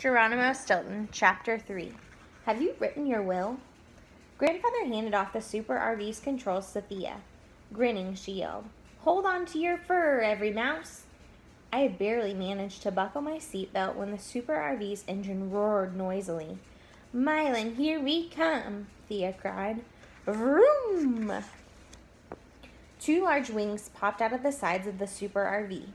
Geronimo Stilton, Chapter 3. Have you written your will? Grandfather handed off the Super RV's controls to Thea. Grinning, she yelled, "Hold on to your fur, every mouse!" I had barely managed to buckle my seatbelt when the Super RV's engine roared noisily. "Mylon, here we come!" Thea cried. Vroom! Two large wings popped out of the sides of the Super RV.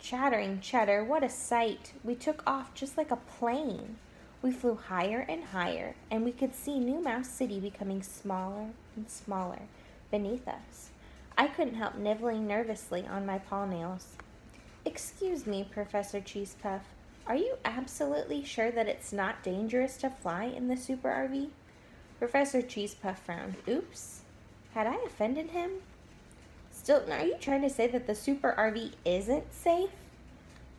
Chattering cheddar, what a sight! We took off just like a plane. We flew higher and higher, and we could see New Mouse City becoming smaller and smaller beneath us. I couldn't help nibbling nervously on my paw nails. "Excuse me, Professor Cheesepuff, are you absolutely sure that it's not dangerous to fly in the Super RV? Professor Cheesepuff frowned. Oops, had I offended him? "Stilton, are you trying to say that the Super RV isn't safe?"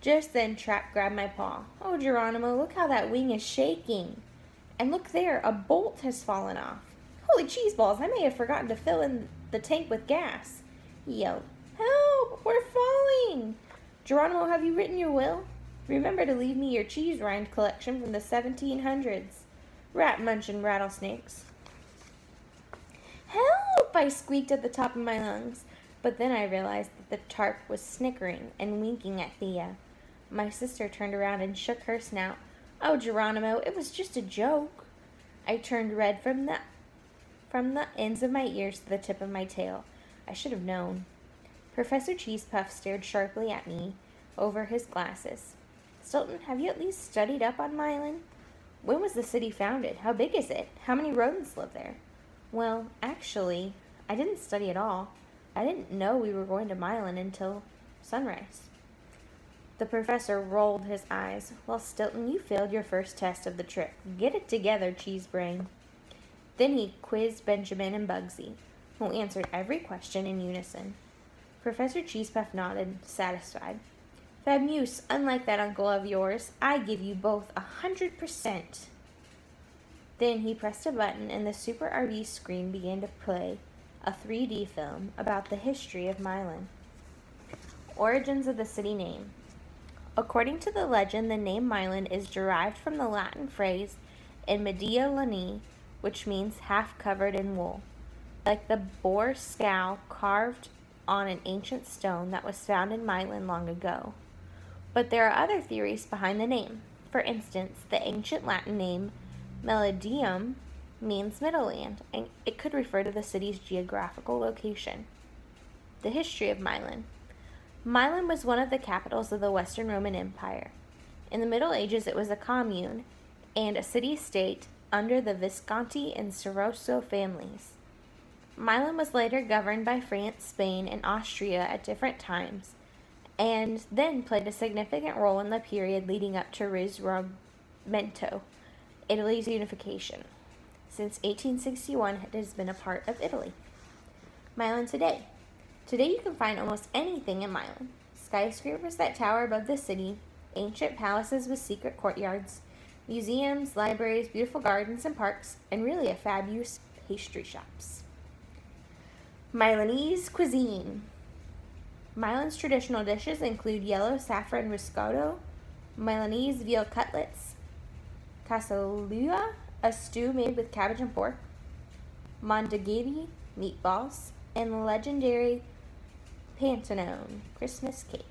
Just then Trap grabbed my paw. "Oh, Geronimo, look how that wing is shaking. And look there, a bolt has fallen off. Holy cheese balls, I may have forgotten to fill in the tank with gas," he yelled. "Help, we're falling! Geronimo, have you written your will? Remember to leave me your cheese rind collection from the 1700s. Rat munching rattlesnakes." "Help!" I squeaked at the top of my lungs. But then I realized that the tarp was snickering and winking at Thea. My sister turned around and shook her snout. "Oh, Geronimo, it was just a joke." I turned red from the ends of my ears to the tip of my tail. I should have known. Professor Cheesepuff stared sharply at me over his glasses. "Stilton, have you at least studied up on Mylon? When was the city founded? How big is it? How many rodents live there?" "Well, actually, I didn't study at all. I didn't know we were going to Mylon until sunrise." The professor rolled his eyes. "Well, Stilton, you failed your first test of the trip. Get it together, cheese brain." Then he quizzed Benjamin and Bugsy, who answered every question in unison. Professor Cheesepuff nodded, satisfied. "Fabulous, unlike that uncle of yours. I give you both 100%. Then he pressed a button and the Super RV screen began to play a 3D film about the history of Mylon. Origins of the city name. According to the legend, the name Mylon is derived from the Latin phrase in media lani, which means half covered in wool, like the boar skull carved on an ancient stone that was found in Mylon long ago. But there are other theories behind the name. For instance, the ancient Latin name Melodium means Middleland, and it could refer to the city's geographical location. The history of Mylon. Mylon was one of the capitals of the Western Roman Empire. In the Middle Ages, it was a commune and a city-state under the Visconti and Soroso families. Mylon was later governed by France, Spain, and Austria at different times, and then played a significant role in the period leading up to Risorgimento, Italy's unification. Since 1861, it has been a part of Italy. Mylon today. Today you can find almost anything in Mylon. Skyscrapers that tower above the city, ancient palaces with secret courtyards, museums, libraries, beautiful gardens and parks, and really a fabulous pastry shops. Mylonese cuisine. Mylon's traditional dishes include yellow saffron risotto, Mylonese veal cutlets, cassoulet, a stew made with cabbage and pork, mondeghetti, meatballs, and the legendary Pantanone, Christmas cake.